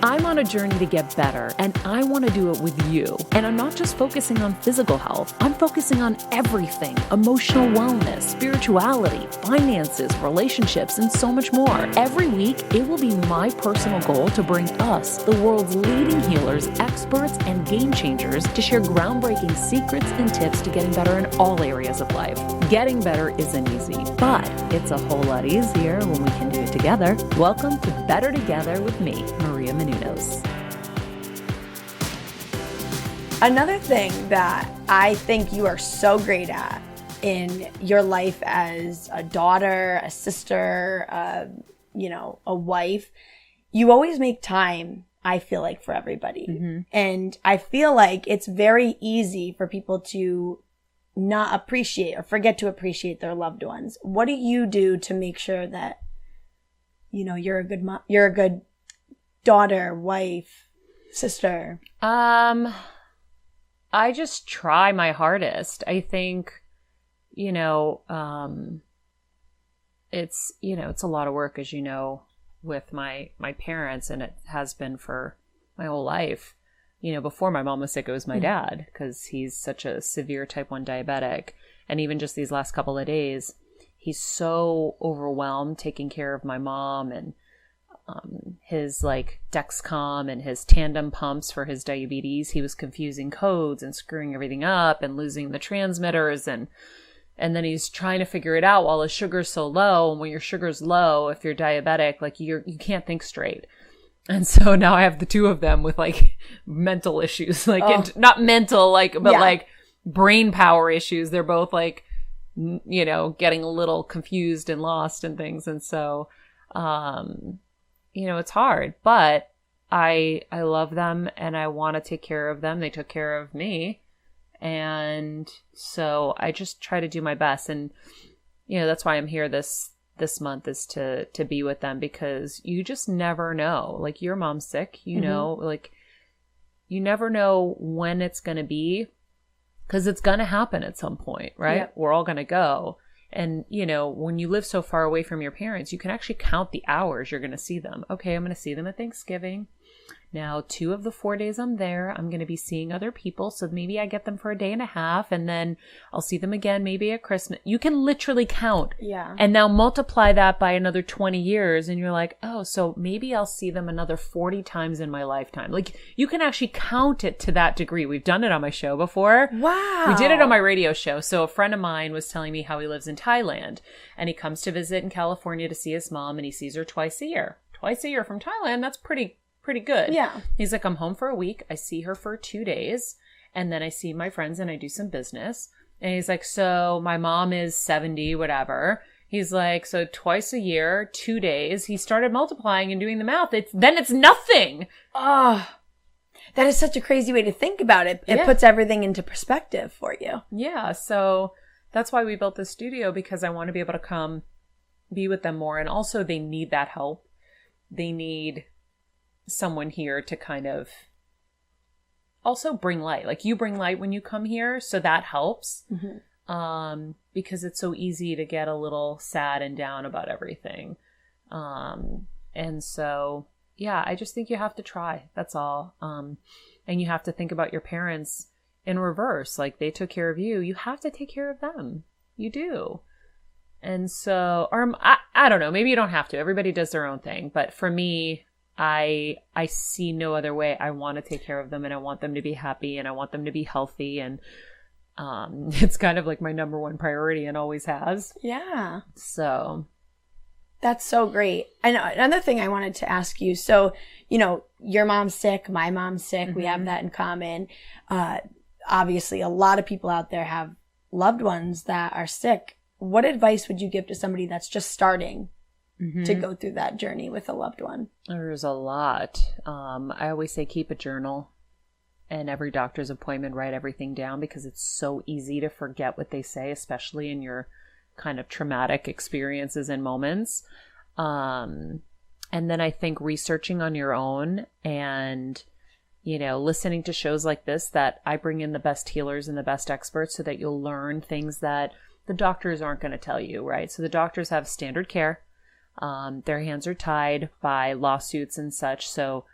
I'm on a journey to get better, and I want to do it with you. And I'm not just focusing on physical health. I'm focusing on everything: emotional wellness, spirituality, finances, relationships, and so much more. Every week, it will be my personal goal to bring us, the world's leading healers, experts, and game changers, to share groundbreaking secrets and tips to getting better in all areas of life. Getting better isn't easy, but it's a whole lot easier when we can do it together. Welcome to Better Together with me, Maria Menounos. Another thing that I think you are so great at in your life as a daughter, a sister, a wife, you always make time, I feel like, for everybody. Mm-hmm. And I feel like it's very easy for people to not appreciate or forget to appreciate their loved ones. What do you do to make sure that, you're a good mom, you're a good daughter, wife, sister? I just try my hardest. I think, it's a lot of work, as you know, with my parents, and it has been for my whole life. Before my mom was sick, it was my dad, because he's such a severe type 1 diabetic. And even just these last couple of days, he's so overwhelmed taking care of my mom and his Dexcom and his tandem pumps for his diabetes. He was confusing codes and screwing everything up and losing the transmitters. And then he's trying to figure it out while his sugar's so low. And when your sugar's low, if you're diabetic, you can't think straight. And so now I have the two of them with mental issues, not mental, brain power issues. They're both getting a little confused and lost and things. And so, it's hard, but I love them and I want to take care of them. They took care of me. And so I just try to do my best. And, that's why I'm here this month, is to be with them, because you just never know. Your mom's sick, you never know when it's going to be, because it's going to happen at some point, right? Yep. We're all going to go. And, when you live so far away from your parents, you can actually count the hours you're going to see them. Okay, I'm going to see them at Thanksgiving. Now, 2 of the 4 days I'm there, I'm going to be seeing other people. So maybe I get them for a day and a half, and then I'll see them again maybe at Christmas. You can literally count. Yeah. And now multiply that by another 20 years, and you're like, oh, so maybe I'll see them another 40 times in my lifetime. You can actually count it to that degree. We've done it on my show before. Wow. We did it on my radio show. So a friend of mine was telling me how he lives in Thailand, and he comes to visit in California to see his mom, and he sees her twice a year. Twice a year from Thailand, that's pretty good. Yeah. He's like, I'm home for a week. I see her for 2 days, and then I see my friends and I do some business. And he's like, so my mom is 70, whatever. He's like, so twice a year, 2 days. He started multiplying and doing the math. It's nothing. Oh, that is such a crazy way to think about it. It puts everything into perspective for you. Yeah. So that's why we built this studio, because I want to be able to come be with them more. And also they need that help. They need someone here to kind of also bring light. You bring light when you come here, so that helps. Mm-hmm. Because it's so easy to get a little sad and down about everything. And so, I just think you have to try. That's all. And you have to think about your parents in reverse. They took care of you. You have to take care of them. You do. And so, or I don't know, maybe you don't have to. Everybody does their own thing. But for me, I see no other way. I want to take care of them, and I want them to be happy, and I want them to be healthy. And it's kind of my number one priority, and always has. Yeah. So that's so great. And another thing I wanted to ask you. So, your mom's sick, my mom's sick. Mm-hmm. We have that in common. Obviously, a lot of people out there have loved ones that are sick. What advice would you give to somebody that's just starting to go through that journey with a loved one? There's a lot. I always say keep a journal, and every doctor's appointment, write everything down, because it's so easy to forget what they say, especially in your kind of traumatic experiences and moments. And then I think researching on your own, and listening to shows like this, that I bring in the best healers and the best experts, so that you'll learn things that the doctors aren't going to tell you, right? So the doctors have standard care. Their hands are tied by lawsuits and such. So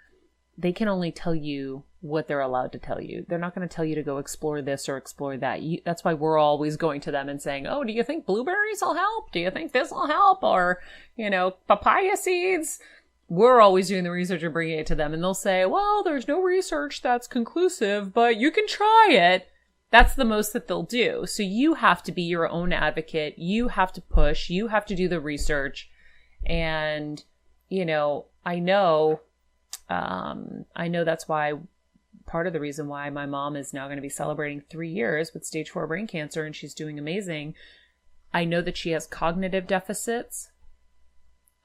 they can only tell you what they're allowed to tell you. They're not going to tell you to go explore this or explore that. That's why we're always going to them and saying, oh, do you think blueberries will help? Do you think this will help? Or, papaya seeds? We're always doing the research and bringing it to them. And they'll say, well, there's no research that's conclusive, but you can try it. That's the most that they'll do. So you have to be your own advocate. You have to push. You have to do the research. And, I know that's why part of the reason why my mom is now going to be celebrating 3 years with stage 4 brain cancer, and she's doing amazing. I know that she has cognitive deficits,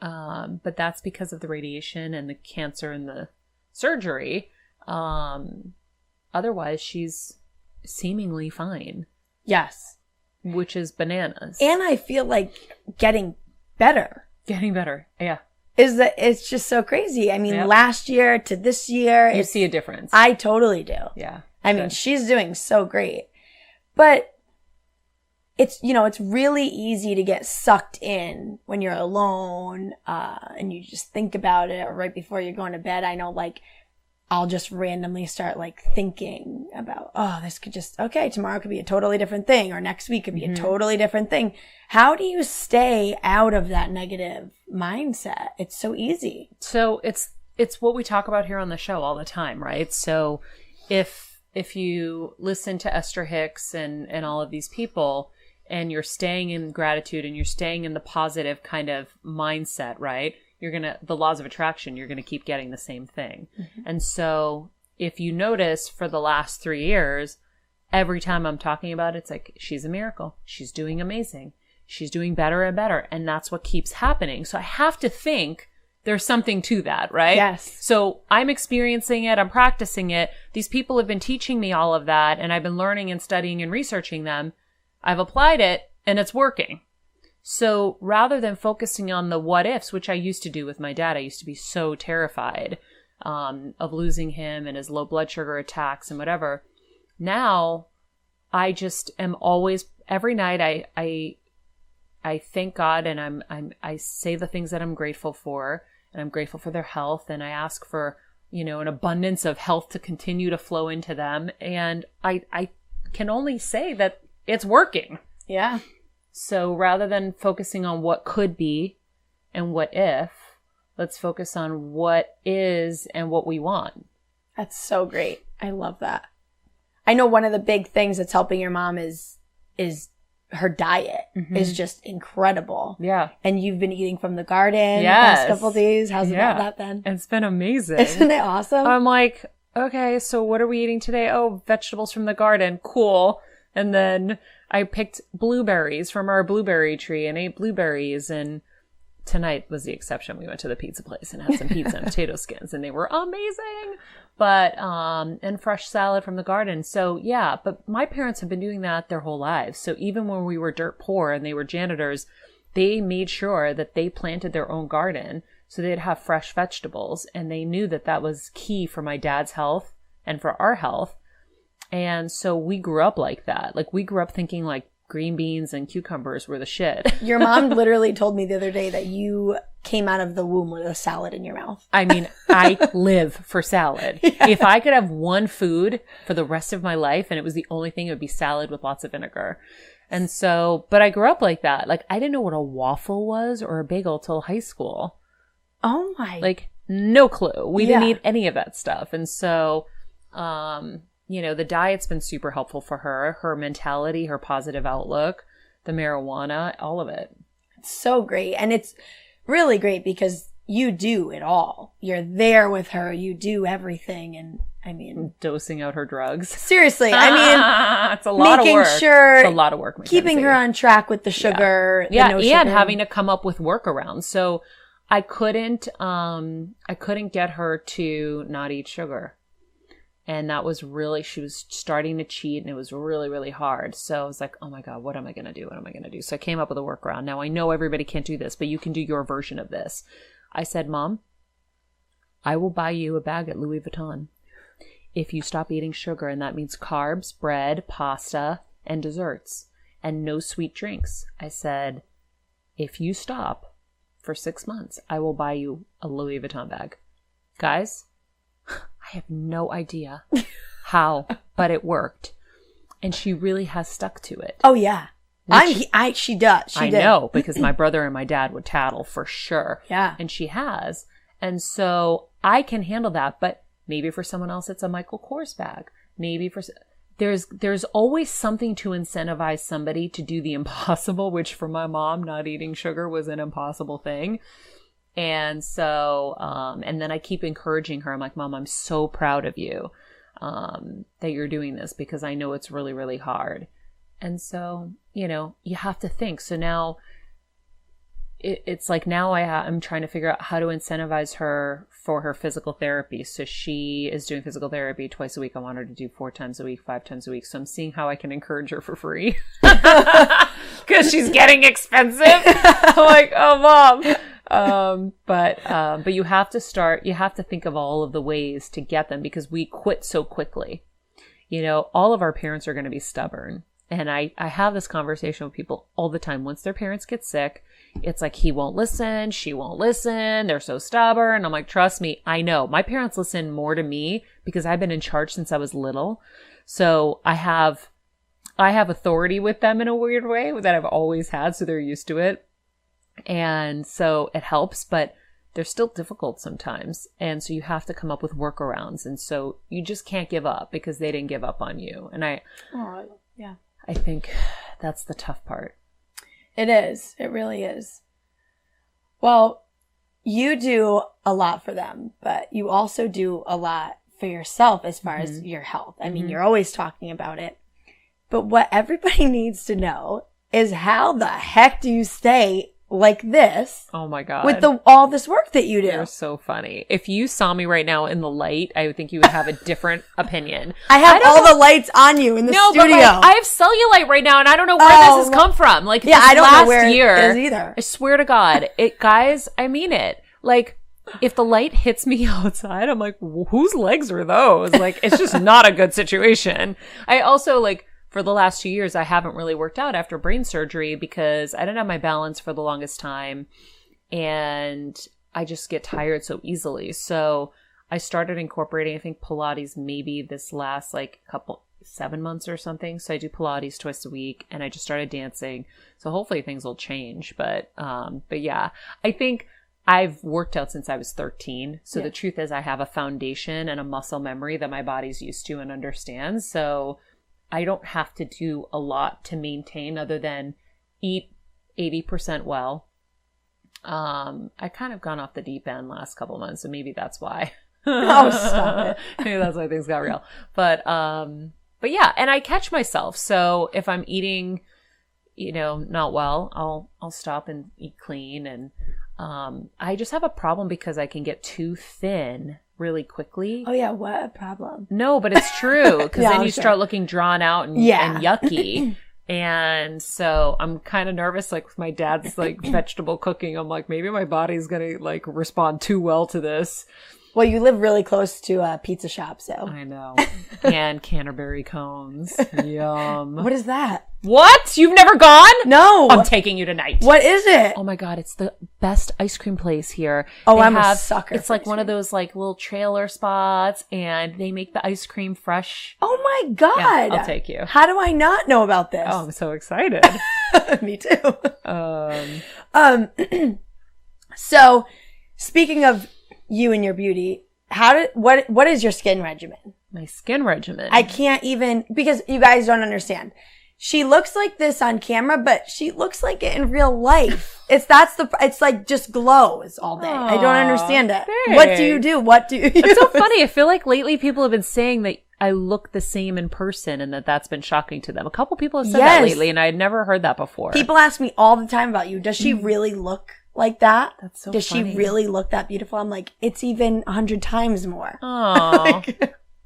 but that's because of the radiation and the cancer and the surgery. Otherwise, she's seemingly fine. Yes. Which is bananas. And I feel like getting better. Getting better, yeah. It's just so crazy. I mean, last year to this year. You see a difference. I totally do. Yeah. I mean, she's doing so great. But it's really easy to get sucked in when you're alone and you just think about it, or right before you're going to bed. I know, I'll just randomly start thinking about, this could tomorrow could be a totally different thing, or next week could be a totally different thing. How do you stay out of that negative mindset? It's so easy. So it's what we talk about here on the show all the time, right? So if you listen to Esther Hicks and all of these people, and you're staying in gratitude and you're staying in the positive kind of mindset, right? The laws of attraction, you're going to keep getting the same thing. Mm-hmm. And so if you notice for the last 3 years, every time I'm talking about it, it's like, she's a miracle. She's doing amazing. She's doing better and better. And that's what keeps happening. So I have to think there's something to that, right? Yes. So I'm experiencing it. I'm practicing it. These people have been teaching me all of that. And I've been learning and studying and researching them. I've applied it and it's working. So rather than focusing on the what ifs, which I used to do with my dad, I used to be so terrified of losing him and his low blood sugar attacks and whatever. Now I just am always, every night I thank God, and I say the things that I'm grateful for, and I'm grateful for their health, and I ask for, an abundance of health to continue to flow into them. And I can only say that it's working. Yeah. So rather than focusing on what could be and what if, let's focus on what is and what we want. That's so great. I love that. I know one of the big things that's helping your mom is her diet is just incredible. Yeah. And you've been eating from the garden the past couple of days. How's that been? It's been amazing. Isn't it awesome? I'm like, okay, so what are we eating today? Oh, vegetables from the garden. Cool. And then I picked blueberries from our blueberry tree and ate blueberries. And tonight was the exception. We went to the pizza place and had some pizza and potato skins, and they were amazing. But, and fresh salad from the garden. So yeah, but my parents have been doing that their whole lives. So even when we were dirt poor and they were janitors, they made sure that they planted their own garden so they'd have fresh vegetables. And they knew that that was key for my dad's health and for our health. And so we grew up like that. Like, we grew up thinking like green beans and cucumbers were the shit. Your mom literally told me the other day that you came out of the womb with a salad in your mouth. I mean, I live for salad. Yeah. If I could have one food for the rest of my life and it was the only thing, it would be salad with lots of vinegar. And so, but I grew up like that. Like, I didn't know what a waffle was or a bagel till high school. Oh my. Like, no clue. We didn't eat any of that stuff. And so, the diet's been super helpful for her, her mentality, her positive outlook, the marijuana, all of it. It's so great. And it's really great because you do it all. You're there with her. You do everything. And I mean, dosing out her drugs. Seriously. I mean, it's a lot of work. Sure it's a lot of work. Keeping her on track with the sugar. Yeah. No and sugar. Having to come up with workarounds. So I couldn't get her to not eat sugar. And that was really, she was starting to cheat and it was really, really hard. So I was like, oh my God, what am I going to do? What am I going to do? So I came up with a workaround. Now I know everybody can't do this, but you can do your version of this. I said, Mom, I will buy you a bag at Louis Vuitton if you stop eating sugar. And that means carbs, bread, pasta, and desserts, and no sweet drinks. I said, if you stop for 6 months, I will buy you a Louis Vuitton bag. Guys, I have no idea how, but it worked. And she really has stuck to it. Oh, yeah. She does. I know, because my brother and my dad would tattle for sure. Yeah. And she has. And so I can handle that, but maybe for someone else, it's a Michael Kors bag. Maybe for... There's always something to incentivize somebody to do the impossible, which for my mom, not eating sugar was an impossible thing. And so, and then I keep encouraging her. I'm like, Mom, I'm so proud of you, that you're doing this, because I know it's really, really hard. And so, you know, you have to think. So now it's like now I'm trying to figure out how to incentivize her for her physical therapy. So she is doing physical therapy twice a week. I want her to do 4 times a week, 5 times a week. So I'm seeing how I can encourage her for free because she's getting expensive. I'm like, oh, Mom. But you have to start, you have to think of all of the ways to get them, because we quit so quickly. You know, all of our parents are going to be stubborn. And I have this conversation with people all the time. Once their parents get sick, it's like, he won't listen, she won't listen, they're so stubborn. I'm like, trust me, I know. My parents listen more to me because I've been in charge since I was little. So I have authority with them in a weird way that I've always had, so they're used to it. And so it helps, but they're still difficult sometimes. And so you have to come up with workarounds. And so you just can't give up because they didn't give up on you. And I think that's the tough part. It is. It really is. Well, you do a lot for them, but you also do a lot for yourself as far as your health. I mean, you're always talking about it. But what everybody needs to know is, how the heck do you stay like this? Oh my God. With all this work that you do. You're so funny. If you saw me right now in the light, I would think you would have a different opinion. I have the lights on you in the studio. But I have cellulite right now, and I don't know where this has come from. Like, I don't know where year, it is either. I swear to God, guys, I mean it. Like, if the light hits me outside, I'm like, whose legs are those? Like, it's just not a good situation. I also, like, for the last 2 years, I haven't really worked out after brain surgery because I didn't have my balance for the longest time. And I just get tired so easily. So I started incorporating, I think, Pilates maybe this last 7 months or something. So I do Pilates twice a week, and I just started dancing. So hopefully things will change. But yeah, I think I've worked out since I was 13. So the truth is, I have a foundation and a muscle memory that my body's used to and understands. So I don't have to do a lot to maintain other than eat 80% well. I kind of gone off the deep end last couple months, so maybe that's why. Oh, stop it. Maybe that's why things got real. But yeah, and I catch myself. So if I'm eating, not well, I'll stop and eat clean. And I just have a problem because I can get too thin really quickly. Oh yeah, what a problem. No, but it's true, because then you start looking drawn out and yucky. And so I'm kind of nervous, like with my dad's vegetable cooking. I'm like, maybe my body's gonna respond too well to this. Well, you live really close to a pizza shop, so. I know. And Canterbury cones. Yum. What is that? What? You've never gone? No. I'm taking you tonight. What is it? Oh my God, it's the best ice cream place here. Oh, I'm a sucker. It's like one of those little trailer spots, and they make the ice cream fresh. Oh my God. Yeah, I'll take you. How do I not know about this? Oh, I'm so excited. Me too. So speaking of you and your beauty, what is your skin regimen? My skin regimen. I can't even, because you guys don't understand. She looks like this on camera, but she looks like it in real life. It's like just glows all day. I don't understand it. Thanks. What do you do? What do you use? It's so funny. I feel like lately people have been saying that I look the same in person, and that's been shocking to them. A couple people have said that lately, and I had never heard that before. People ask me all the time about you. Does she really look like that? That's so Does funny. she really look that beautiful? I'm like, it's even 100 times more. Oh.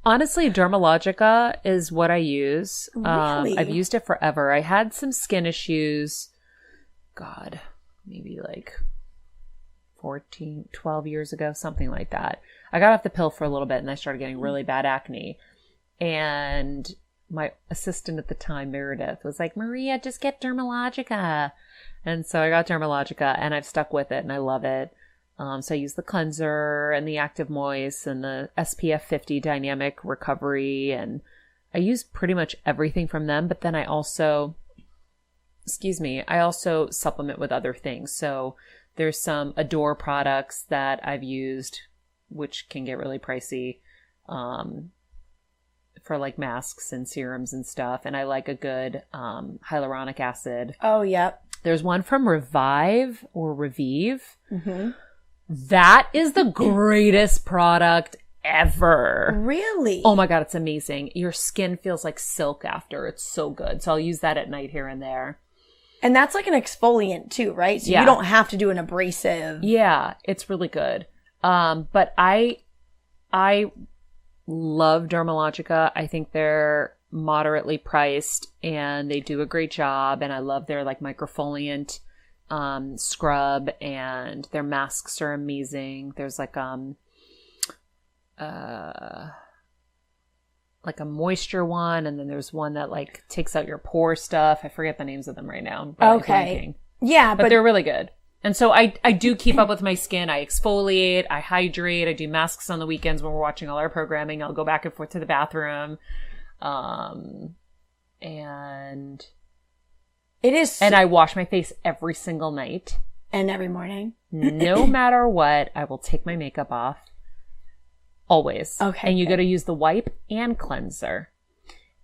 Honestly, Dermalogica is what I use. Really? I've used it forever. I had some skin issues, maybe 12 years ago, something like that. I got off the pill for a little bit, and I started getting really bad acne. And my assistant at the time, Meredith, was like, Maria, just get Dermalogica. And so I got Dermalogica, and I've stuck with it, and I love it. So I use the cleanser and the active moist and the SPF 50 dynamic recovery, and I use pretty much everything from them. But then I also supplement with other things. So there's some Adore products that I've used, which can get really pricey, for like masks and serums and stuff. And I like a good hyaluronic acid. Oh, yep. There's one from Revive or Revive. Mm-hmm. That is the greatest product ever. Really? Oh my God, it's amazing. Your skin feels like silk after. It's so good. So I'll use that at night here and there. And that's like an exfoliant too, right? So you don't have to do an abrasive. Yeah, it's really good. But I love Dermalogica. I think they're moderately priced and they do a great job. And I love their like microfoliant scrub, and their masks are amazing. There's like a moisture one, and then there's one that like takes out your pore stuff. I forget the names of them right now. Okay. Yeah, but they're really good. And so I do keep up with my skin. I exfoliate, I hydrate, I do masks on the weekends when we're watching all our programming. I'll go back and forth to the bathroom. And it is. And I wash my face every single night. And every morning. No matter what, I will take my makeup off. Always. Okay. And you got to use the wipe and cleanser.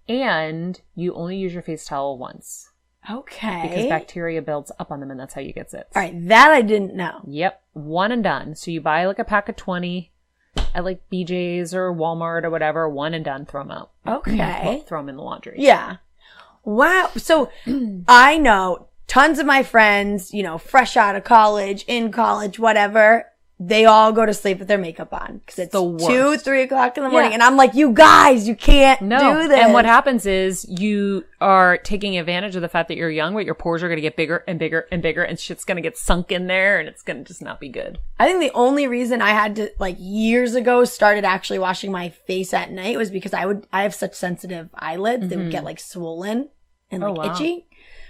And you only use your face towel once. Okay. Because bacteria builds up on them, and that's how you get zits. All right. That I didn't know. Yep. One and done. So you buy like a pack of 20 at like BJ's or Walmart or whatever. One and done. Throw them out. Okay. Well, throw them in the laundry. Yeah. Wow. So I know tons of my friends, you know, fresh out of college, in college, whatever, they all go to sleep with their makeup on because it's 2, 3 o'clock in the morning. Yeah. And I'm like, you guys, you can't do this. And what happens is you are taking advantage of the fact that you're young, but your pores are going to get bigger and bigger and bigger, and shit's going to get sunk in there, and it's going to just not be good. I think the only reason I had to, like, years ago started actually washing my face at night was because I have such sensitive eyelids. Mm-hmm. They would get like swollen and like itchy.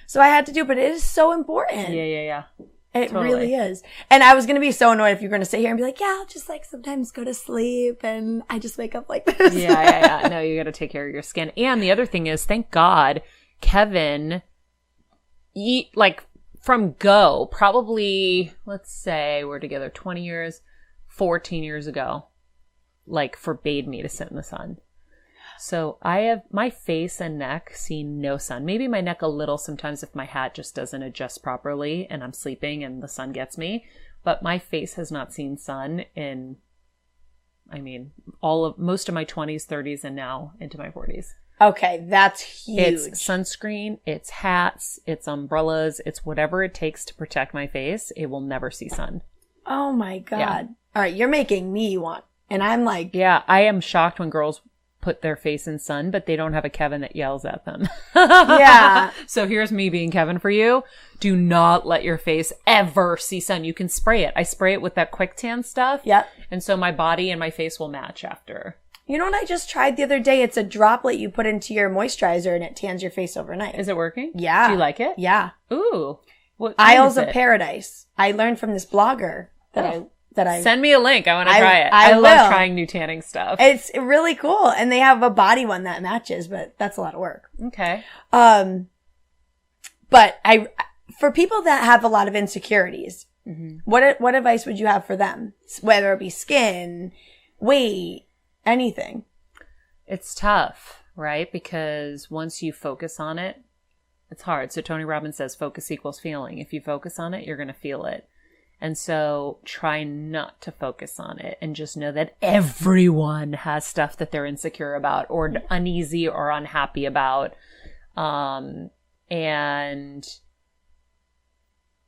So I had to do it, but it is so important. Yeah. It really is. And I was going to be so annoyed if you're going to sit here and be like, yeah, I'll just like sometimes go to sleep and I just wake up like this. Yeah. No, you got to take care of your skin. And the other thing is, thank God, Keven, from go, probably, let's say we're together 20 years, 14 years ago, like forbade me to sit in the sun. So I have my face and neck see no sun. Maybe my neck a little sometimes if my hat just doesn't adjust properly and I'm sleeping and the sun gets me. But my face has not seen sun in, most of my 20s, 30s, and now into my 40s. Okay, that's huge. It's sunscreen, it's hats, it's umbrellas, it's whatever it takes to protect my face. It will never see sun. Oh my God. Yeah. All right, you're making me want. And I'm like... Yeah, I am shocked when girls put their face in sun, but they don't have a Keven that yells at them. Yeah. So here's me being Keven for you. Do not let your face ever see sun. You can spray it. I spray it with that quick tan stuff. Yep. And so my body and my face will match after. You know what I just tried the other day? It's a droplet you put into your moisturizer and it tans your face overnight. Is it working? Yeah. Do you like it? Yeah. Ooh. What Isles of Paradise. I learned from this blogger that I send me a link. I want to try it. I love trying new tanning stuff. It's really cool. And they have a body one that matches, but that's a lot of work. Okay. But for people that have a lot of insecurities, mm-hmm. what advice would you have for them? Whether it be skin, weight, anything. It's tough, right? Because once you focus on it, it's hard. So Tony Robbins says focus equals feeling. If you focus on it, you're going to feel it. And so try not to focus on it and just know that everyone has stuff that they're insecure about or uneasy or unhappy about. And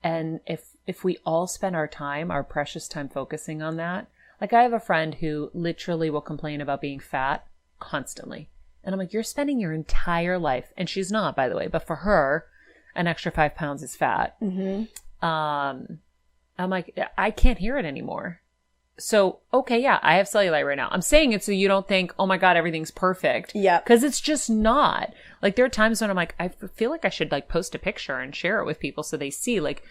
if we all spend our precious time focusing on that, like I have a friend who literally will complain about being fat constantly. And I'm like, you're spending your entire life, and she's not, by the way, but for her, an extra 5 pounds is fat. Mm-hmm. I'm like, I can't hear it anymore. So, okay, yeah, I have cellulite right now. I'm saying it so you don't think, oh my God, everything's perfect. Yeah. Because it's just not. Like, there are times when I'm like, I feel like I should like post a picture and share it with people so they see. Like,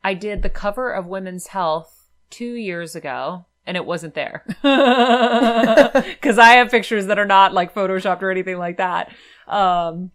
I did the cover of Women's Health 2 years ago, and it wasn't there. Because I have pictures that are not like photoshopped or anything like that. And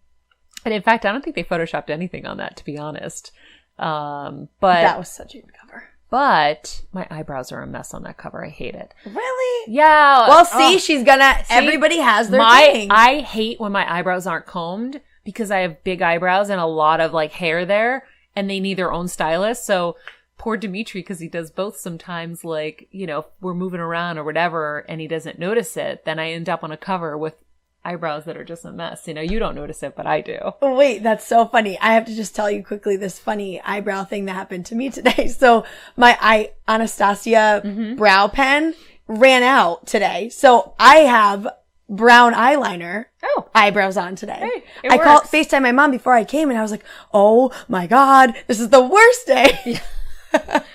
in fact, I don't think they photoshopped anything on that, to be honest. But that was such a good cover. But my eyebrows are a mess on that cover. I hate it. Really? Yeah. Well, see, everybody has their thing. I hate when my eyebrows aren't combed because I have big eyebrows and a lot of like hair there, and they need their own stylist. So poor Dimitri, because he does both sometimes, like, you know, we're moving around or whatever and he doesn't notice it, then I end up on a cover with eyebrows that are just a mess. You know, you don't notice it, but I do. Oh, wait, that's so funny. I have to just tell you quickly this funny eyebrow thing that happened to me today. So my Anastasia brow pen ran out today. So I have brown eyeliner eyebrows on today. Hey, I FaceTime my mom before I came and I was like, oh my God, this is the worst day.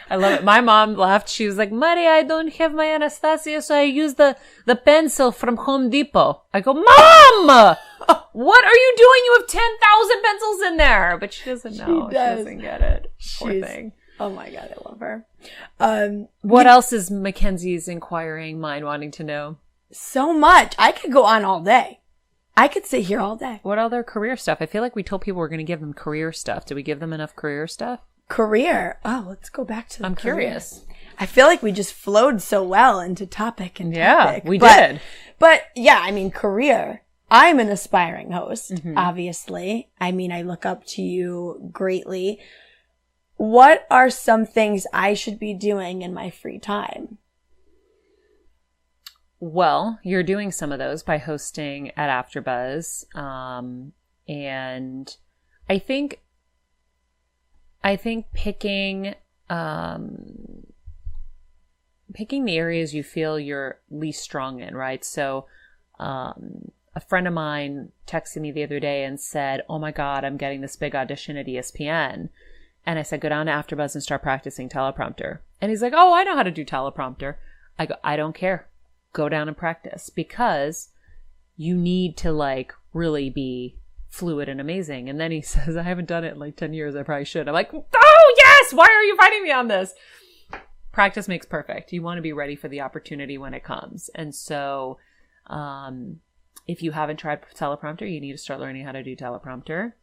I love it. My mom laughed. She was like, Maria, I don't have my Anastasia, so I use the pencil from Home Depot. I go, Mom! What are you doing? You have 10,000 pencils in there. But she doesn't know. She doesn't get it. Poor thing. Oh my God, I love her. What else is Mckenzie's inquiring mind wanting to know? So much. I could go on all day. I could sit here all day. What other career stuff? I feel like we told people we're going to give them career stuff. Did we give them enough career stuff? Career. Oh, let's go back to the I'm career. Curious. I feel like we just flowed so well into topic and topic. Yeah, we did. But yeah, I mean, career. I'm an aspiring host, obviously. I mean, I look up to you greatly. What are some things I should be doing in my free time? Well, you're doing some of those by hosting at AfterBuzz. And I think picking the areas you feel you're least strong in, right? So a friend of mine texted me the other day and said, oh my God, I'm getting this big audition at ESPN. And I said, go down to AfterBuzz and start practicing teleprompter. And he's like, oh, I know how to do teleprompter. I go, I don't care. Go down and practice, because you need to like really be fluid and amazing. And then he says, I haven't done it in like 10 years. I probably should. I'm like, oh yes, why are you fighting me on this? Practice makes perfect. You want to be ready for the opportunity when it comes. And so if you haven't tried teleprompter, you need to start learning how to do teleprompter.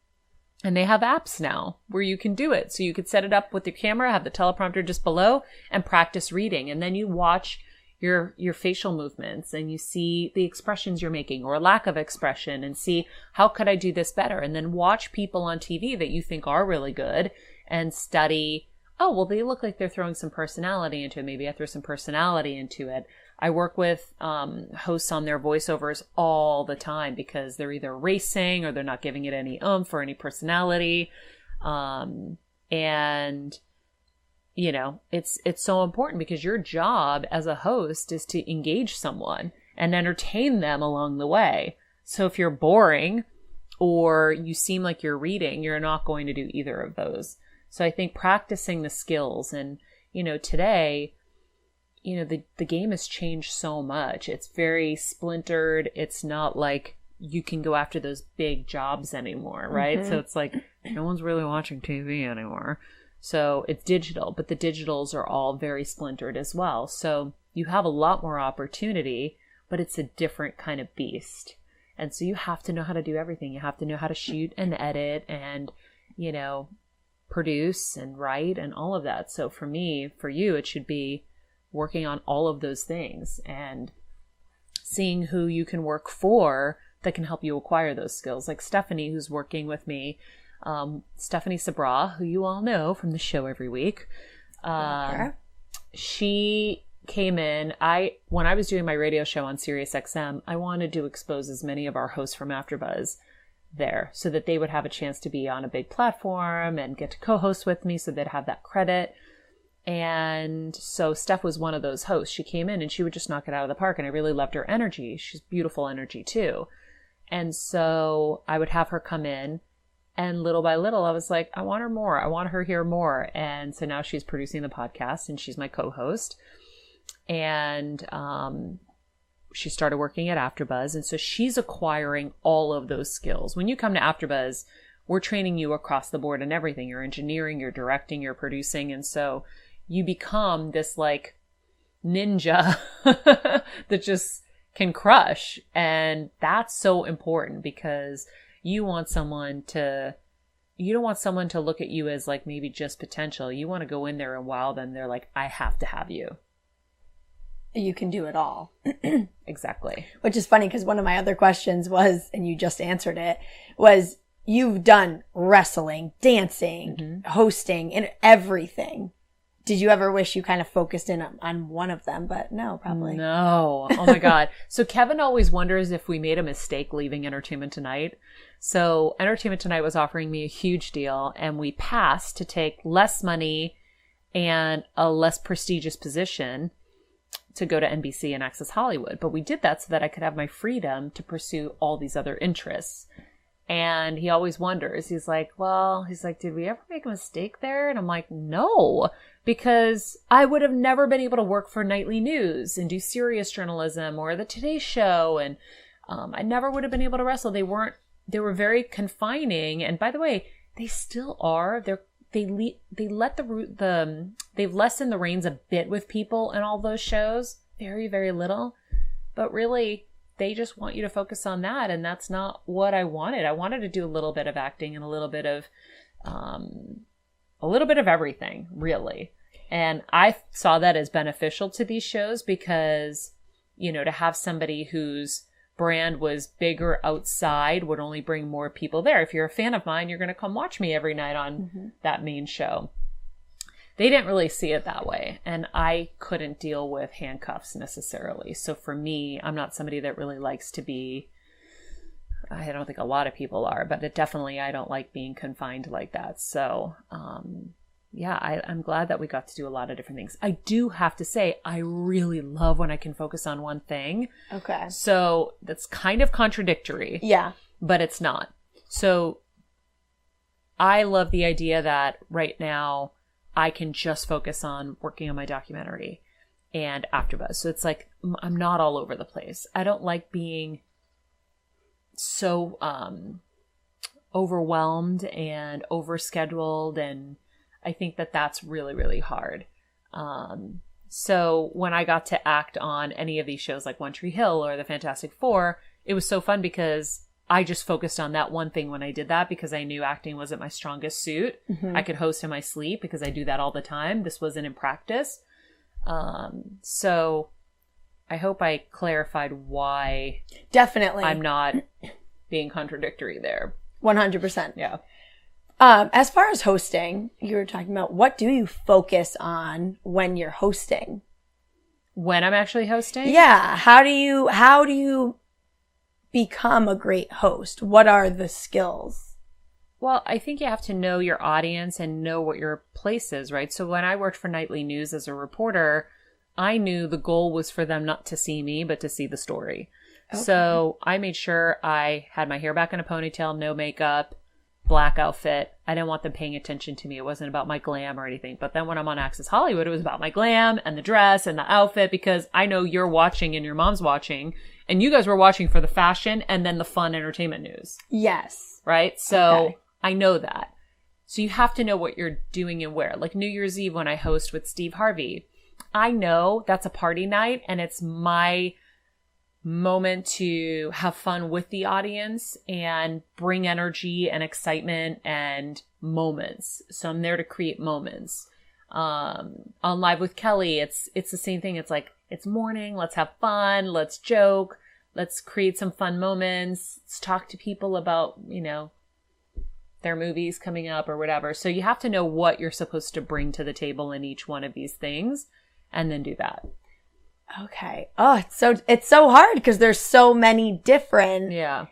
And they have apps now where you can do it. So you could set it up with your camera, have the teleprompter just below, and practice reading. And then you watch your facial movements and you see the expressions you're making or lack of expression, and see, how could I do this better? And then watch people on TV that you think are really good and study, oh, well, they look like they're throwing some personality into it. Maybe I throw some personality into it. I work with hosts on their voiceovers all the time because they're either racing or they're not giving it any oomph or any personality. And you know, it's so important because your job as a host is to engage someone and entertain them along the way. So if you're boring or you seem like you're reading, you're not going to do either of those. So I think practicing the skills, and, you know, today, you know, the game has changed so much. It's very splintered. It's not like you can go after those big jobs anymore, right? So it's like no one's really watching TV anymore. So it's digital, but the digitals are all very splintered as well. So you have a lot more opportunity, but it's a different kind of beast. And so you have to know how to do everything. You have to know how to shoot and edit and, you know, produce and write and all of that. So for me, for you, it should be working on all of those things and seeing who you can work for that can help you acquire those skills. Like Stephanie, who's working with me, Stephanie Sabra, who you all know from the show every week. She came in. When I was doing my radio show on SiriusXM, I wanted to expose as many of our hosts from AfterBuzz there so that they would have a chance to be on a big platform and get to co-host with me, so they'd have that credit. And so Steph was one of those hosts. She came in and she would just knock it out of the park, and I really loved her energy. She's beautiful energy too. And so I would have her come in, and little by little, I was like, I want her more. I want her here more. And so now she's producing the podcast and she's my co-host. And she started working at AfterBuzz. And so she's acquiring all of those skills. When you come to AfterBuzz, we're training you across the board and everything. You're engineering, you're directing, you're producing. And so, you become this like ninja that just can crush. And that's so important because you don't want someone to look at you as like maybe just potential. You want to go in there and wow them. They're like, I have to have you. You can do it all. Exactly. Which is funny because one of my other questions was, and you just answered it, was you've done wrestling, dancing, hosting, and everything. Did you ever wish you kind of focused in on one of them? But no, probably. No. Oh my God. So Keven always wonders if we made a mistake leaving Entertainment Tonight. So Entertainment Tonight was offering me a huge deal and we passed to take less money and a less prestigious position to go to NBC and Access Hollywood. But we did that so that I could have my freedom to pursue all these other interests. And he always wonders, he's like, did we ever make a mistake there? And I'm like, no, because I would have never been able to work for nightly news and do serious journalism or the Today Show. And I never would have been able to wrestle. They were very confining. And by the way, they still are. They've lessened the reins a bit with people in all those shows. Very, very little. But really, they just want you to focus on that. And that's not what I wanted. I wanted to do a little bit of acting and a little bit of everything, really. And I saw that as beneficial to these shows because, to have somebody whose brand was bigger outside would only bring more people there. If you're a fan of mine, you're going to come watch me every night on that main show. They didn't really see it that way. And I couldn't deal with handcuffs necessarily. So for me, I'm not somebody that really likes to be, I don't think a lot of people are, but I don't like being confined like that. So, I'm glad that we got to do a lot of different things. I do have to say, I really love when I can focus on one thing. Okay. So that's kind of contradictory. Yeah. But it's not. So I love the idea that right now I can just focus on working on my documentary and AfterBuzz. So it's like, I'm not all over the place. I don't like being so overwhelmed and overscheduled, and I think that that's really, really hard. So when I got to act on any of these shows like One Tree Hill or The Fantastic Four, it was so fun because I just focused on that one thing when I did that because I knew acting wasn't my strongest suit. I could host in my sleep because I do that all the time. This wasn't in practice. So I hope I clarified why definitely I'm not being contradictory there. 100%. Yeah. As far as hosting, you were talking about what do you focus on when you're hosting? When I'm actually hosting? Yeah. How do you become a great host? What are the skills? Well, I think you have to know your audience and know what your place is, right? So when I worked for Nightly News as a reporter, I knew the goal was for them not to see me, but to see the story. Okay. So I made sure I had my hair back in a ponytail, no makeup, black outfit. I didn't want them paying attention to me. It wasn't about my glam or anything. But then when I'm on Access Hollywood, it was about my glam and the dress and the outfit because I know you're watching and your mom's watching. And you guys were watching for the fashion and then the fun entertainment news. Yes. Right? So I know that. So you have to know what you're doing and where. Like New Year's Eve when I host with Steve Harvey, I know that's a party night and it's my moment to have fun with the audience and bring energy and excitement and moments. So I'm there to create moments. On Live with Kelly, it's the same thing. It's like, it's morning. Let's have fun. Let's joke. Let's create some fun moments. Let's talk to people about, their movies coming up or whatever. So you have to know what you're supposed to bring to the table in each one of these things and then do that. Okay. Oh, it's so hard because there's so many different. Yeah.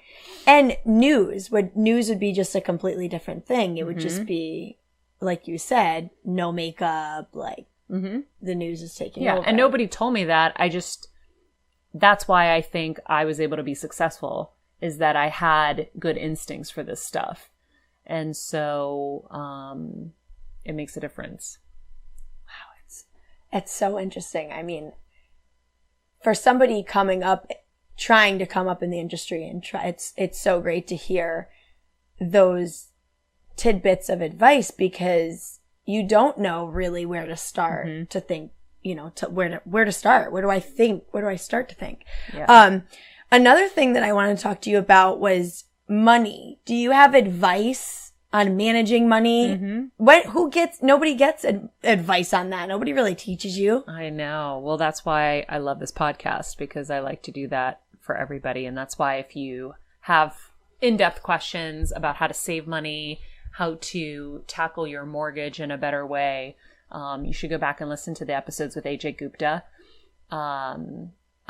And news would be just a completely different thing. It would just be, like you said, no makeup, like the news is taking over. And nobody told me that. That's why I think I was able to be successful, is that I had good instincts for this stuff. And so it makes a difference. Wow. It's so interesting. I mean, for somebody trying to come up in the industry and it's so great to hear those tidbits of advice because, you don't know really where to start to think, you know, to where to start. Where do I think? Where do I start to think? Yeah. Another thing that I wanted to talk to you about was money. Do you have advice on managing money? Nobody gets advice on that. Nobody really teaches you. I know. Well, that's why I love this podcast, because I like to do that for everybody. And that's why if you have in-depth questions about how to save money, how to tackle your mortgage in a better way, you should go back and listen to the episodes with AJ Gupta.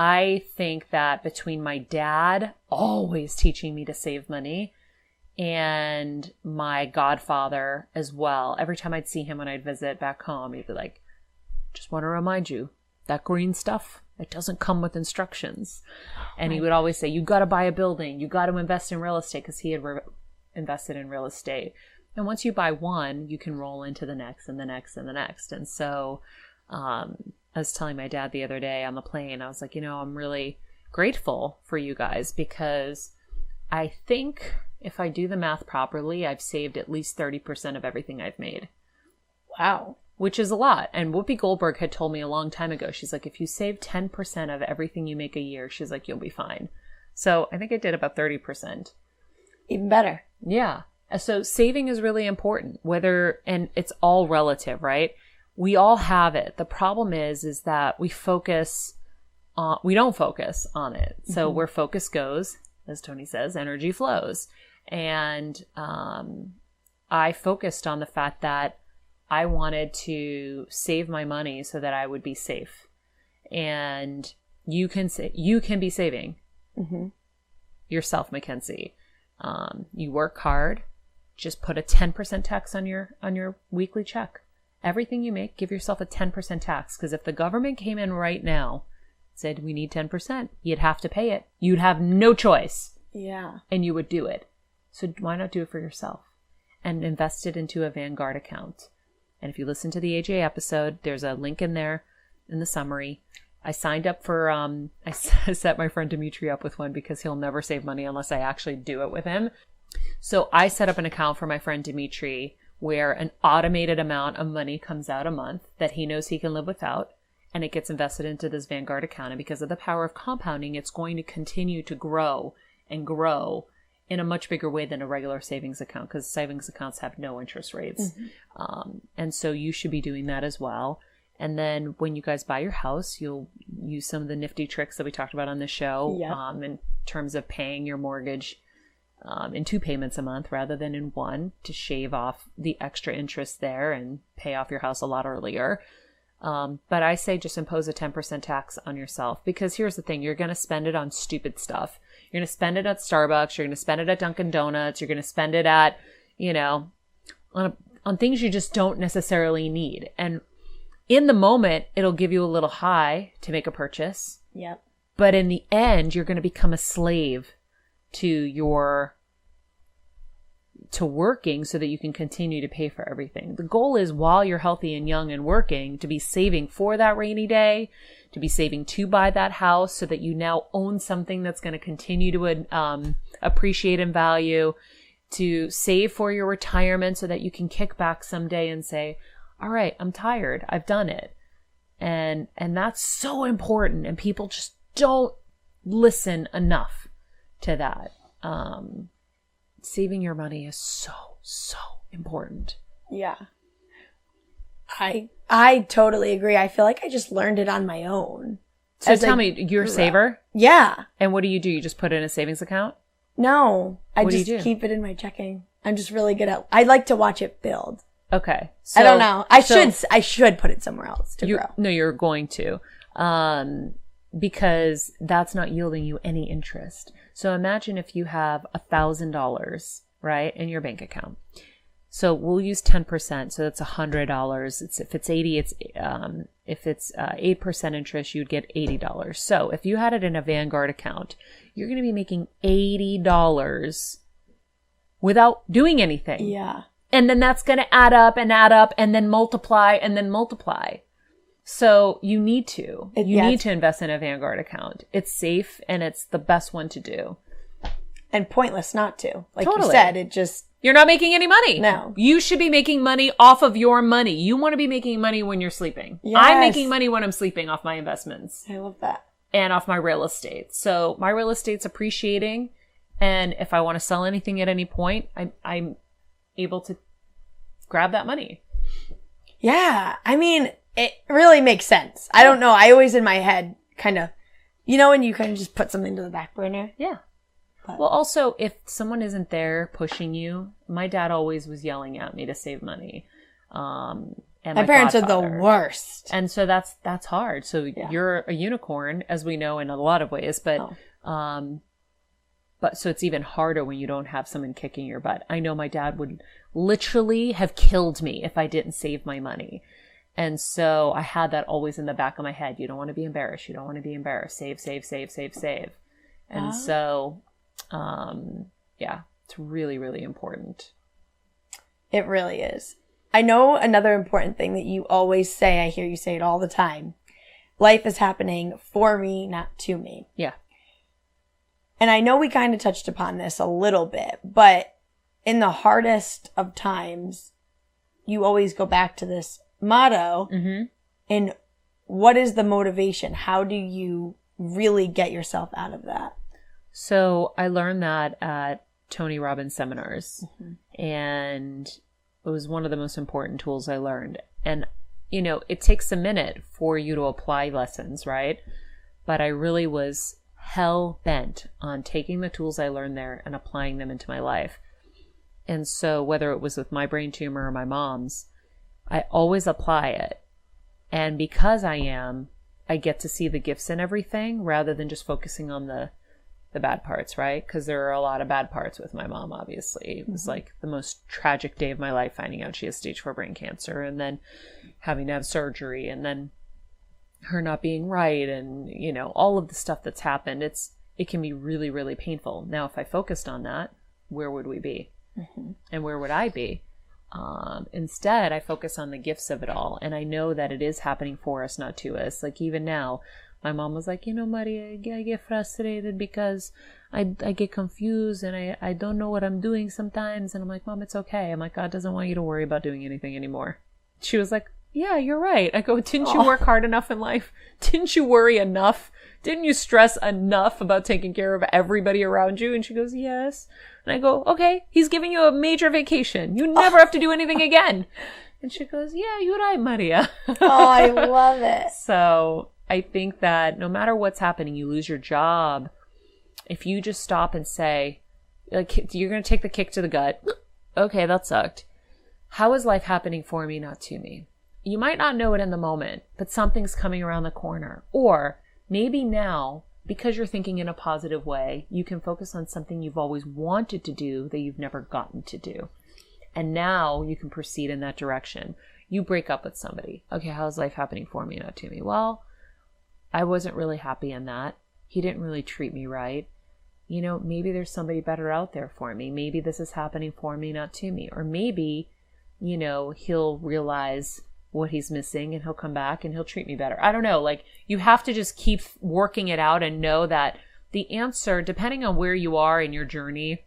I think that between my dad always teaching me to save money and my godfather as well, every time I'd see him when I'd visit back home, he'd be like, just want to remind you, that green stuff, it doesn't come with instructions. And he would always say, you got to buy a building, you got to invest in real estate, because he had invested in real estate. And once you buy one, you can roll into the next and the next and the next. And so I was telling my dad the other day on the plane, I was like, you know, I'm really grateful for you guys, because I think if I do the math properly, I've saved at least 30% of everything I've made. Wow. Which is a lot. And Whoopi Goldberg had told me a long time ago, she's like, if you save 10% of everything you make a year, she's like, you'll be fine. So I think I did about 30%. Even better. Yeah. So saving is really important, and it's all relative, right? We all have it. The problem is that we don't focus on it. So where focus goes, as Tony says, energy flows. And I focused on the fact that I wanted to save my money so that I would be safe. And you can be saving yourself, Mckenzie. You work hard. Just put a 10% tax on your weekly check. Everything you make, give yourself a 10% tax. Because if the government came in right now, said we need 10%, you'd have to pay it. You'd have no choice. Yeah. And you would do it. So why not do it for yourself? And invest it into a Vanguard account. And if you listen to the AJ episode, there's a link in there in the summary. I signed up for, I set my friend Dimitri up with one, because he'll never save money unless I actually do it with him. So I set up an account for my friend Dimitri where an automated amount of money comes out a month that he knows he can live without, and it gets invested into this Vanguard account. And because of the power of compounding, it's going to continue to grow and grow in a much bigger way than a regular savings account, because savings accounts have no interest rates. And so you should be doing that as well. And then when you guys buy your house, you'll use some of the nifty tricks that we talked about on the show in terms of paying your mortgage in 2 payments a month rather than in one, to shave off the extra interest there and pay off your house a lot earlier. But I say just impose a 10% tax on yourself, because here's the thing, you're going to spend it on stupid stuff. You're going to spend it at Starbucks. You're going to spend it at Dunkin' Donuts. You're going to spend it at, on things you just don't necessarily need. And in the moment, it'll give you a little high to make a purchase. Yep. But in the end, you're going to become a slave to working so that you can continue to pay for everything. The goal is, while you're healthy and young and working, to be saving for that rainy day, to be saving to buy that house so that you now own something that's going to continue to appreciate in value, to save for your retirement so that you can kick back someday and say, all right, I'm tired. I've done it. And that's so important. And people just don't listen enough to that. Saving your money is so, so important. Yeah. I totally agree. I feel like I just learned it on my own. So tell me, you're a saver? Yeah. And what do? You just put it in a savings account? No. I What do you just do? keep it in my checking. I'm just really good at, I like to watch it build. Okay. I don't know. I should put it somewhere else to grow. No, you're going to. Because that's not yielding you any interest. So imagine if you have $1,000, right, in your bank account. So we'll use 10%. So that's $100. If it's 80, if it's 8% interest, you'd get $80. So if you had it in a Vanguard account, you're going to be making $80 without doing anything. Yeah. And then that's going to add up and then multiply and then multiply. So you need to invest in a Vanguard account. It's safe and it's the best one to do. And pointless not to. Like Totally. you said, it just You're not making any money. No. You should be making money off of your money. You want to be making money when you're sleeping. Yes. I'm making money when I'm sleeping off my investments. I love that. And off my real estate. So my real estate's appreciating. And if I want to sell anything at any point, I'm able to grab that money. Yeah. I mean, it really makes sense. I don't know. I always in my head kind of, you know, when you kind of just put something to the back burner. Yeah. Well, also, if someone isn't there pushing you, my dad always was yelling at me to save money. And my parents are the worst. And so that's hard. So you're a unicorn, as we know in a lot of ways, but so it's even harder when you don't have someone kicking your butt. I know my dad would literally have killed me if I didn't save my money. And so I had that always in the back of my head. You don't want to be embarrassed. You don't want to be embarrassed. Save, save, save, save, save. And so, it's really, really important. It really is. I know another important thing that you always say, I hear you say it all the time. Life is happening for me, not to me. Yeah. And I know we kind of touched upon this a little bit, but in the hardest of times, you always go back to this motto. Mm-hmm. And what is the motivation? How do you really get yourself out of that? So I learned that at Tony Robbins seminars, and it was one of the most important tools I learned. And, you know, it takes a minute for you to apply lessons, right? But I really was hell bent on taking the tools I learned there and applying them into my life. And so whether it was with my brain tumor or my mom's, I always apply it. And because I get to see the gifts in everything rather than just focusing on the bad parts, right? Because there are a lot of bad parts with my mom, obviously. It was like the most tragic day of my life, finding out she has stage 4 brain cancer and then having to have surgery and then her not being right and, you know, all of the stuff that's happened. It can be really, really painful. Now, if I focused on that, where would we be? Mm-hmm. And where would I be? Instead, I focus on the gifts of it all. And I know that it is happening for us, not to us. Like even now, my mom was like, you know, Maria, I get frustrated because I get confused and I don't know what I'm doing sometimes. And I'm like, Mom, it's okay. I'm like, God doesn't want you to worry about doing anything anymore. She was like, yeah, you're right. I go, didn't you work hard enough in life? Didn't you worry enough? Didn't you stress enough about taking care of everybody around you? And she goes, yes. And I go, okay, he's giving you a major vacation. You never have to do anything again. And she goes, yeah, you're right, Maria. Oh, I love it. So I think that no matter what's happening, you lose your job. If you just stop and say, like, you're going to take the kick to the gut. Okay, that sucked. How is life happening for me, not to me? You might not know it in the moment, but something's coming around the corner. Or maybe now, because you're thinking in a positive way, you can focus on something you've always wanted to do that you've never gotten to do. And now you can proceed in that direction. You break up with somebody. Okay, how's life happening for me, not to me? Well, I wasn't really happy in that. He didn't really treat me right. You know, maybe there's somebody better out there for me. Maybe this is happening for me, not to me. Or maybe, you know, he'll realize what he's missing and he'll come back and he'll treat me better. I don't know. Like, you have to just keep working it out and know that the answer, depending on where you are in your journey,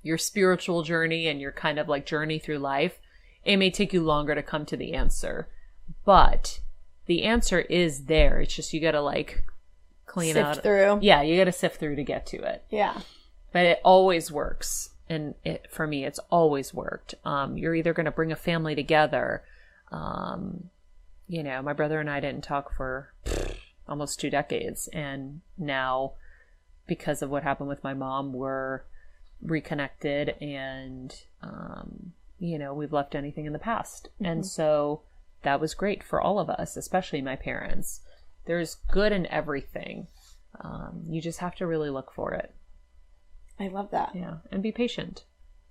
your spiritual journey and your kind of like journey through life, it may take you longer to come to the answer. But the answer is there. It's just you got to like clean out. Sift through. Yeah, you got to sift through to get to it. Yeah. But it always works. And for me, it's always worked. You're either going to bring a family together. You know, my brother and I didn't talk for almost 2 decades. And now, because of what happened with my mom, we're reconnected and, you know, we've left anything in the past. Mm-hmm. And so that was great for all of us, especially my parents. There's good in everything. You just have to really look for it. I love that. Yeah. And be patient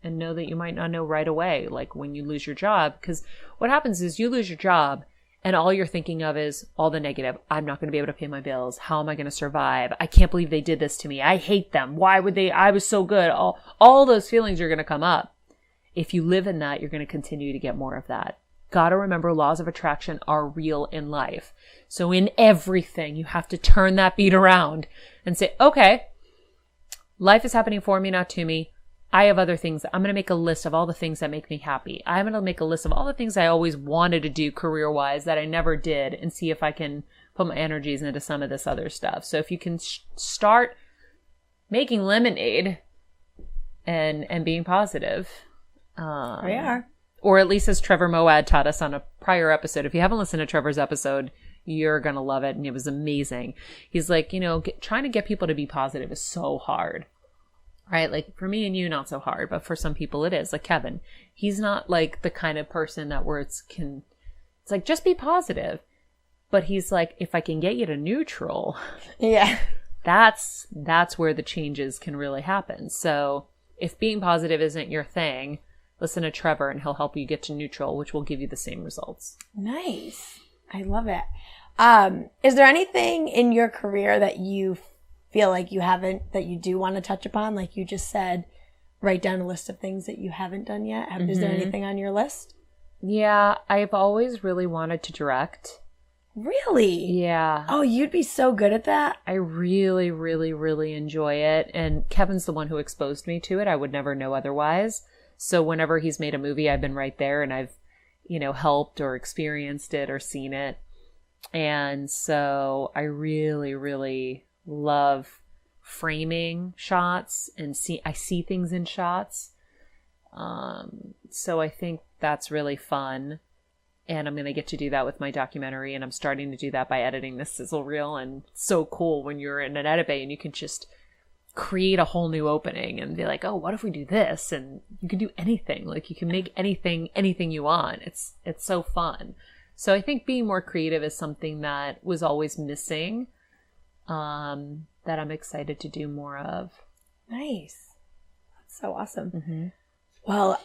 and know that you might not know right away, like when you lose your job, because what happens is you lose your job and all you're thinking of is all the negative. I'm not going to be able to pay my bills. How am I going to survive? I can't believe they did this to me. I hate them. Why would they? I was so good. All those feelings are going to come up. If you live in that, you're going to continue to get more of that. Got to remember, laws of attraction are real in life. So in everything, you have to turn that beat around and say, okay, life is happening for me, not to me. I have other things. I'm going to make a list of all the things that make me happy. I'm going to make a list of all the things I always wanted to do career-wise that I never did, and see if I can put my energies into some of this other stuff. So if you can start making lemonade and being positive. We are. Or at least as Trevor Moawad taught us on a prior episode. If you haven't listened to Trevor's episode, you're going to love it. And it was amazing. He's like, trying to get people to be positive is so hard. Right? Like for me and you, not so hard. But for some people it is. Like Keven. He's not like the kind of person that it's like, just be positive. But he's like, if I can get you to neutral. Yeah. That's where the changes can really happen. So if being positive isn't your thing, listen to Trevor and he'll help you get to neutral, which will give you the same results. Nice. I love it. Is there anything in your career that you feel like you haven't, that you do want to touch upon? Like you just said, write down a list of things that you haven't done yet. Is there anything on your list? Yeah, I've always really wanted to direct. Really? Yeah. Oh, you'd be so good at that. I really, really, really enjoy it. And Kevin's the one who exposed me to it. I would never know otherwise. So whenever he's made a movie, I've been right there and I've, helped or experienced it or seen it. And so I really, really love framing shots and I see things in shots. So I think that's really fun. And I'm going to get to do that with my documentary. And I'm starting to do that by editing this sizzle reel. And it's so cool when you're in an edit bay and you can just create a whole new opening and be like, oh, what if we do this? And you can do anything. Like you can make anything you want. It's so fun. So I think being more creative is something that was always missing, that I'm excited to do more of. Nice. That's so awesome. Mm-hmm. Well,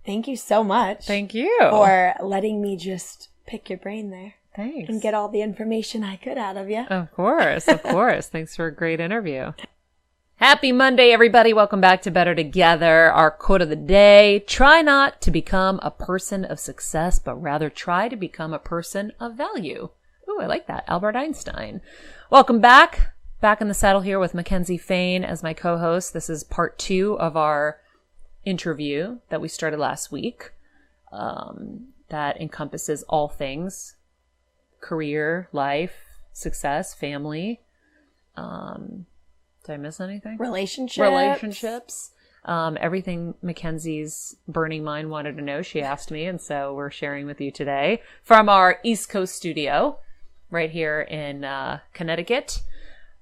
thank you so much. Thank you. For letting me just pick your brain there. Thanks. And get all the information I could out of you. Of course. Of course. Thanks for a great interview. Happy Monday, everybody. Welcome back to Better Together. Our quote of the day: try not to become a person of success, but rather try to become a person of value. Ooh, I like that. Albert Einstein. Welcome back. Back in the saddle here with Mckenzie Fain as my co-host. This is part 2 of our interview that we started last week. That encompasses all things: career, life, success, family. Did I miss anything? Relationships. Everything Mckenzie's burning mind wanted to know, she asked me, and so we're sharing with you today from our East Coast studio right here in Connecticut,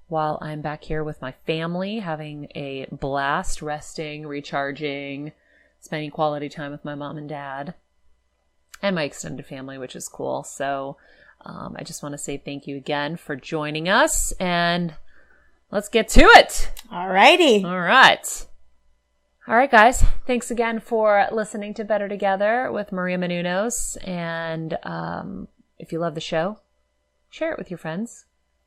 while I'm back here with my family having a blast, resting, recharging, spending quality time with my mom and dad and my extended family, which is cool. So I just want to say thank you again for joining us, and let's get to it. Alrighty. All right. All right, guys. Thanks again for listening to Better Together with Maria Menounos. And if you love the show, share it with your friends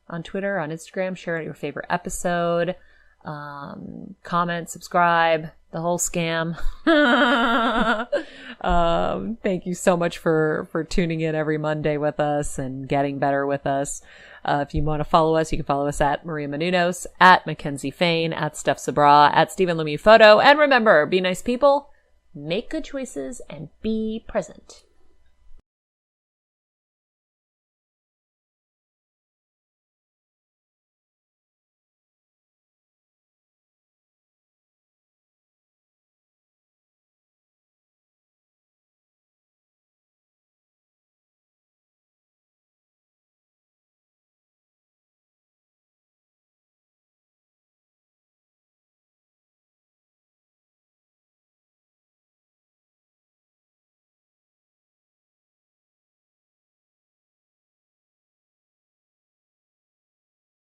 on Twitter, on Instagram. Share your favorite episode. Comment, subscribe, the whole scam. Thank you so much for tuning in every Monday with us and getting better with us. If you want to follow us, you can follow us at Maria Menounos, at Mckenzie Fain, at Steph Sabra, at Stephen Lemieux Photo. And remember, be nice people, make good choices, and be present.